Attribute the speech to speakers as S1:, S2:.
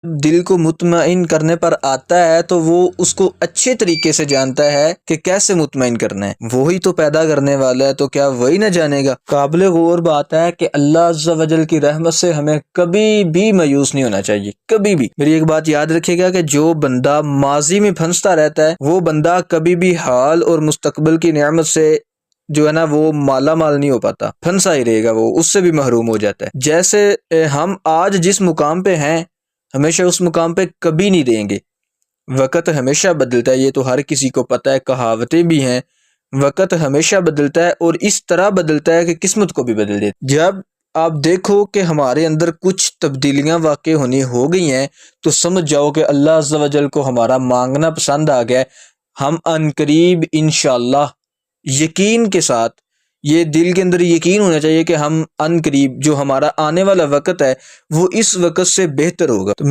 S1: दिल को मुतमईन करने पर आता है तो वो उसको अच्छे तरीके से जानता है कि कैसे मुतमईन करना है। वही तो पैदा करने वाला है, तो क्या वही ना जानेगा। काबिल गौर बात है कि अल्लाह अज़्ज़ा वजल की रहमत से हमें कभी भी मायूस नहीं होना चाहिए, कभी भी। मेरी एक बात याद रखिएगा कि जो बंदा माजी में फंसता रहता है वो बंदा कभी भी हाल और मुस्तकबिल की नेमत से जो है ना वो माला माल नहीं हो पाता, फंसा ही रहेगा, वो उससे भी महरूम हो जाता है। जैसे हम आज जिस मुकाम पे हैं हमेशा उस मुकाम पे कभी नहीं रहेंगे। वक़्त हमेशा बदलता है, ये तो हर किसी को पता है, कहावतें भी हैं। वक़्त हमेशा बदलता है और इस तरह बदलता है कि किस्मत को भी बदल देता है। जब आप देखो कि हमारे अंदर कुछ तब्दीलियां वाक़ई होनी हो गई हैं तो समझ जाओ कि अल्लाह अज़्ज़ा वजल को हमारा मांगना पसंद आ गया है। हम अनकरीब इंशाअल्लाह यकीन के साथ, ये दिल के अंदर यकीन होना चाहिए कि हम अनकरीब जो हमारा आने वाला वक़्त है वो इस वक़्त से बेहतर होगा। तो